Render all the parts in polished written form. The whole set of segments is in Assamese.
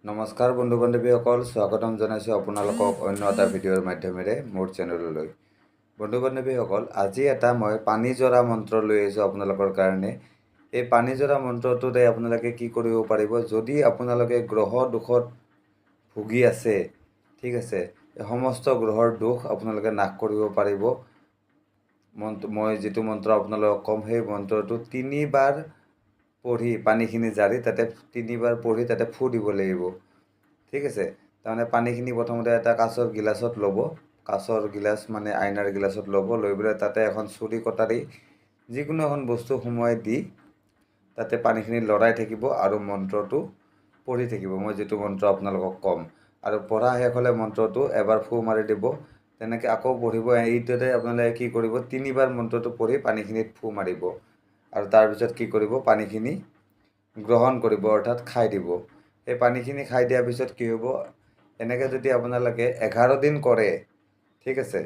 নমস্কাৰ বন্ধু বান্ধৱীসকল, স্বাগতম জনাইছোঁ আপোনালোকক অন্য এটা ভিডিঅ'ৰ মাধ্যমেৰে মোৰ চেনেললৈ। বন্ধু বান্ধৱীসকল, আজি এটা মই পানী জৰা মন্ত্ৰ লৈ আহিছোঁ আপোনালোকৰ কাৰণে। এই পানী জৰা মন্ত্ৰটোৰে আপোনালোকে কি কৰিব পাৰিব, যদি আপোনালোকে গ্ৰহ দোষত ভুগি আছে, ঠিক আছে, এই সমস্ত গ্ৰহৰ দোষ আপোনালোকে নাশ কৰিব পাৰিব। মই যিটো মন্ত্ৰ আপোনালোকক ক'ম, সেই মন্ত্ৰটো 3 বাৰ পঢ়ি পানীখিনি জাৰি তাতে 3 বাৰ পঢ়ি তাতে ফু দিব লাগিব, ঠিক আছে। তাৰমানে পানীখিনি প্ৰথমতে এটা কাঁচৰ গিলাচত ল'ব, কাঁচৰ গিলাচ মানে আইনাৰ গিলাচত ল'ব, লৈ পেলাই তাতে এখন চুৰি কটাৰী যিকোনো এখন বস্তু সোমোৱাই দি তাতে পানীখিনি লৰাই থাকিব আৰু মন্ত্ৰটো পঢ়ি থাকিব, মই যিটো মন্ত্ৰ আপোনালোকক ক'ম। আৰু পঢ়া শেষ হ'লে মন্ত্ৰটো এবাৰ ফু মাৰি দিব, তেনেকৈ আকৌ পঢ়িব। এইটোতে আপোনালোকে কি কৰিব, 3 বাৰ মন্ত্ৰটো পঢ়ি পানীখিনিত ফু মাৰিব আৰু তাৰপিছত কি কৰিব, পানীখিনি গ্ৰহণ কৰিব, অৰ্থাৎ খাই দিব। এই পানীখিনি খাই দিয়াৰ পিছত কি হ'ব, এনেকৈ যদি আপোনালোকে 11 দিন কৰে, ঠিক আছে,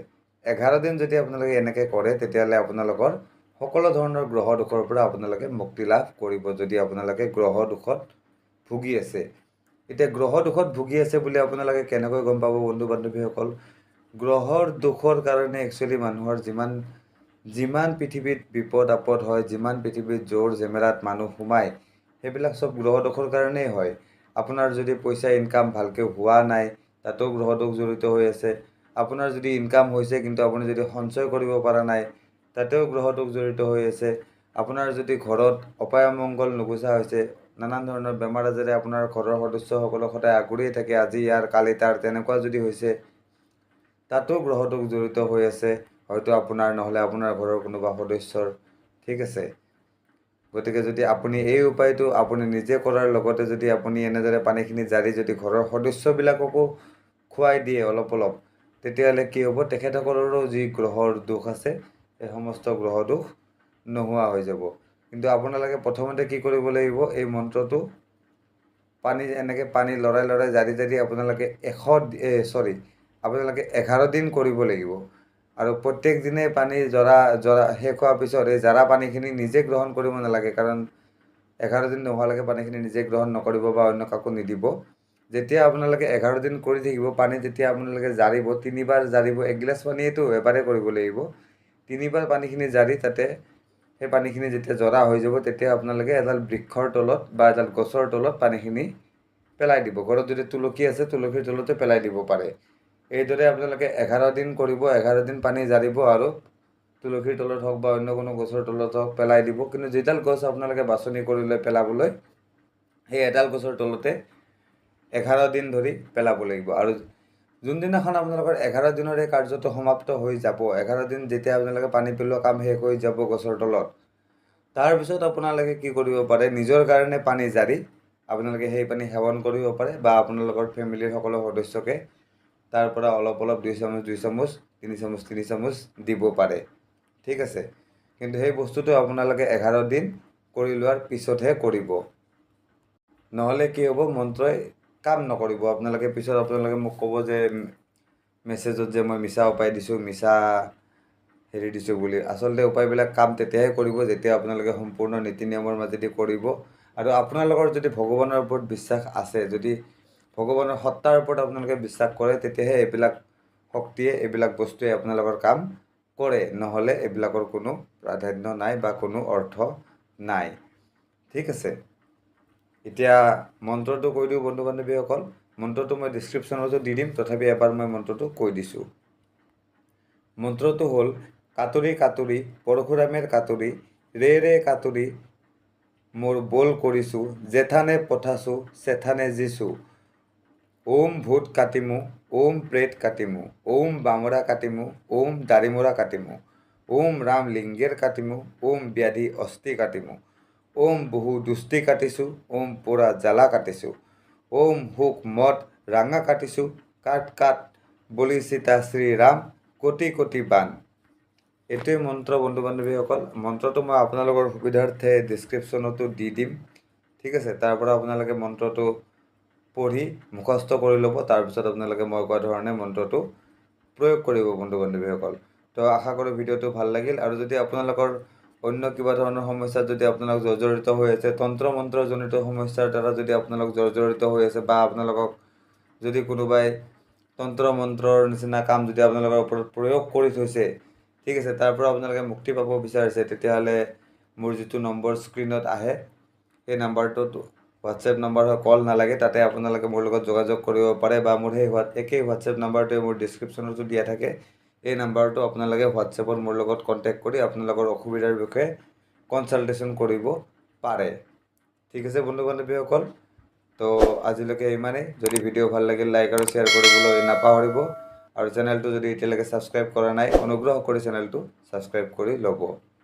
11 দিন যদি আপোনালোকে এনেকৈ কৰে, তেতিয়াহ'লে আপোনালোকৰ সকলো ধৰণৰ গ্ৰহ দোষৰ পৰা আপোনালোকে মুক্তি লাভ কৰিব, যদি আপোনালোকে গ্ৰহ দোষত ভুগি আছে। এতিয়া গ্ৰহ দোষত ভুগি আছে বুলি আপোনালোকে কেনেকৈ গম পাব বন্ধু বান্ধৱীসকল? গ্ৰহৰ দোষৰ কাৰণে একচুৱেলি মানুহৰ যিমান পৃথিৱীত বিপদ আপদ হয়, যিমান পৃথিৱীত জোৰ জেমেৰাত মানুহ সোমায়, সেইবিলাক চব গ্ৰহ দোষৰ কাৰণেই হয়। আপোনাৰ যদি পইচা ইনকাম ভালকৈ হোৱা নাই, তাতো গ্ৰহ দোষ জড়িত হৈ আছে। আপোনাৰ যদি ইনকাম হৈছে কিন্তু আপুনি যদি সঞ্চয় কৰিব পৰা নাই, তাতেও গ্ৰহ দোষ জড়িত হৈ আছে। আপোনাৰ যদি ঘৰত অপায় অমংগল নুগুচা হৈছে, নানান ধৰণৰ বেমাৰ আজাৰে আপোনাৰ ঘৰৰ সদস্যসকলক সদায় আগুৰিয়ে থাকে, আজি ইয়াৰ কালি তাৰ, তেনেকুৱা যদি হৈছে, তাতো গ্ৰহ দোষ জড়িত হৈ আছে, হয়তো আপোনাৰ নহ'লে আপোনাৰ ঘৰৰ কোনোবা সদস্যৰ, ঠিক আছে। গতিকে যদি আপুনি এই উপায়টো আপুনি নিজে কৰাৰ লগতে যদি আপুনি এনেদৰে পানীখিনি জাৰি যদি ঘৰৰ সদস্যবিলাককো খুৱাই দিয়ে অলপ অলপ, তেতিয়াহ'লে কি হ'ব, তেখেতসকলৰো যি গ্ৰহৰ দোষ আছে, এই সমস্ত গ্ৰহ দোষ নোহোৱা হৈ যাব। কিন্তু আপোনালোকে প্ৰথমতে কি কৰিব লাগিব, এই মন্ত্ৰটো এনেকৈ পানী লৰাই লৰাই জাৰি জাৰি আপোনালোকে 11 দিন কৰিব লাগিব। আৰু প্ৰত্যেক দিনে পানী জৰা শেষ হোৱাৰ পিছত এই জাৰা পানীখিনি নিজে গ্ৰহণ কৰিব নালাগে, কাৰণ 11 দিন নোহোৱালৈকে পানীখিনি নিজে গ্ৰহণ নকৰিব বা অন্য কাকো নিদিব। যেতিয়া আপোনালোকে 11 দিন কৰি থাকিব, পানী যেতিয়া আপোনালোকে জাৰিব, 3 বাৰ জাৰিব, এগিলাচ পানীয়েতো এবাৰে কৰিব লাগিব, 3 বাৰ পানীখিনি জাৰি তাতে সেই পানীখিনি যেতিয়া জৰা হৈ যাব, তেতিয়া আপোনালোকে এডাল বৃক্ষৰ তলত বা এডাল গছৰ তলত পানীখিনি পেলাই দিব। ঘৰত যদি তুলসী আছে, তুলসীৰ তলতে পেলাই দিব পাৰে। এইদৰে আপোনালোকে 11 দিন কৰিব, 11 দিন পানী জাৰিব আৰু তুলসীৰ তলত হওক বা অন্য কোনো গছৰ তলত হওক পেলাই দিব। কিন্তু যিডাল গছ আপোনালোকে বাছনি কৰি লৈ পেলাবলৈ, সেই এডাল গছৰ তলতে 11 দিন ধৰি পেলাব লাগিব। আৰু যোনদিনাখন আপোনালোকৰ 11 দিনৰ এই কাৰ্যটো সমাপ্ত হৈ যাব, 11 দিন যেতিয়া আপোনালোকে পানী পেলোৱা কাম শেষ হৈ যাব গছৰ তলত, তাৰপিছত আপোনালোকে কি কৰিব পাৰে, নিজৰ কাৰণে পানী জাৰি আপোনালোকে সেই পানী সেৱন কৰিব পাৰে, বা আপোনালোকৰ ফেমিলিৰ সকলো সদস্যকে তাৰ পৰা অলপ অলপ 2 চামুচ 2 চামুচ 3 চামুচ 3 চামুচ দিব পাৰে, ঠিক আছে। কিন্তু সেই বস্তুটো আপোনালোকে 11 দিন কৰি লোৱাৰ পিছতহে কৰিব, নহ'লে কি হ'ব, মন্ত্ৰই কাম নকৰিব। আপোনালোকে পিছত মোক ক'ব যে মেছেজত যে মই মিছা উপায় দিছোঁ, মিছা হেৰি দিছোঁ বুলি। আচলতে উপায়বিলাক কাম তেতিয়াহে কৰিব যেতিয়া আপোনালোকে সম্পূৰ্ণ নীতি নিয়মৰ মাজেদি কৰিব। আৰু আপোনালোকৰ যদি ভগৱানৰ ওপৰত বিশ্বাস আছে, যদি ভগৱানৰ সত্তাৰ ওপৰত আপোনালোকে বিশ্বাস কৰে, তেতিয়াহে এইবিলাক শক্তিয়ে, এইবিলাক বস্তুৱে আপোনালোকৰ কাম কৰে, নহ'লে এইবিলাকৰ কোনো প্ৰাধান্য নাই বা কোনো অৰ্থ নাই, ঠিক আছে। এতিয়া মন্ত্ৰটো কৈ দিওঁ বন্ধু বান্ধৱীসকল। মন্ত্ৰটো মই ডিছক্ৰিপশ্যনতো দি দিম, তথাপি এবাৰ মই মন্ত্ৰটো কৈ দিছোঁ। মন্ত্ৰটো হ'ল, কাতুৰি কাতুৰি পৰশুৰামেৰ কাতুৰি, ৰে ৰে কাতুৰি মোৰ বল কৰিছোঁ, জেঠানে পঠাছোঁ চেঠানে জিছোঁ। ওম ভূত কাটিমো, ওম প্ৰেত কাটিমো, ওম বামৰা কাটিমো, ওম দাড়িমৰা কাটিমো, ওম ৰাম লিংগেৰ কাটিমো, ওম ব্যাধি অস্থি কাটিমো, ওম বহু দুষ্টি কাটিছোঁ, ওম পোৰা জ্বালা কাটিছোঁ, ওম হুক মদ ৰাঙা কাটিছোঁ, কাট কাট বলি সীতা শ্ৰীৰাম কোটি কোটি বান। এইটোৱে মন্ত্ৰ বন্ধু বান্ধৱীসকল। মন্ত্ৰটো মই আপোনালোকৰ সুবিধাৰ্থে ডিছক্ৰিপশ্যনতো দি দিম, ঠিক আছে। তাৰ পৰা আপোনালোকে মন্ত্ৰটো পঢ়ি মুখস্থ কৰি ল'ব, তাৰপিছত আপোনালোকে মই কোৱা ধৰণে মন্ত্ৰটো প্ৰয়োগ কৰিব বন্ধু বান্ধৱীসকল। তো আশা কৰোঁ ভিডিঅ'টো ভাল লাগিল। আৰু যদি আপোনালোকৰ অন্য কিবা ধৰণৰ সমস্যাত যদি আপোনালোক জৰ্জৰিত হৈ আছে, তন্ত্ৰ মন্ত্ৰজনিত সমস্যাৰ দ্বাৰা যদি আপোনালোক জৰ্জৰিত হৈ আছে, বা আপোনালোকক যদি কোনোবাই তন্ত্ৰ মন্ত্ৰৰ নিচিনা কাম যদি আপোনালোকৰ ওপৰত প্ৰয়োগ কৰি থৈছে, ঠিক আছে, তাৰ পৰা আপোনালোকে মুক্তি পাব বিচাৰিছে, তেতিয়াহ'লে মোৰ যিটো নম্বৰ স্ক্ৰীণত আহে সেই নাম্বাৰটোত হোৱাটছএপ নাম্বাৰ হয়, কল নালাগে, তাতে আপোনালোকে মোৰ লগত যোগাযোগ কৰিব পাৰে, বা মোৰ সেই একেই হোৱাটছএপ নাম্বাৰটোৱে মোৰ ডিছক্ৰিপশ্যনতো দিয়া থাকে। এই নাম্বাৰটো আপোনালোকে হোৱাটছএপত মোৰ লগত কণ্টেক্ট কৰি আপোনালোকৰ অসুবিধাৰ বিষয়ে কনচাল্টেশ্যন কৰিব পাৰে। ঠিক আছে বন্ধু বান্ধৱীসকল, তো আজিলৈকে ইমানেই। যদি ভিডিঅ' ভাল লাগিল লাইক আৰু শ্বেয়াৰ কৰিবলৈ নাপাহৰিব, আৰু চেনেলটো যদি এতিয়ালৈকে ছাবস্ক্ৰাইব কৰা নাই অনুগ্ৰহ কৰি চেনেলটো ছাবস্ক্ৰাইব কৰি ল'ব।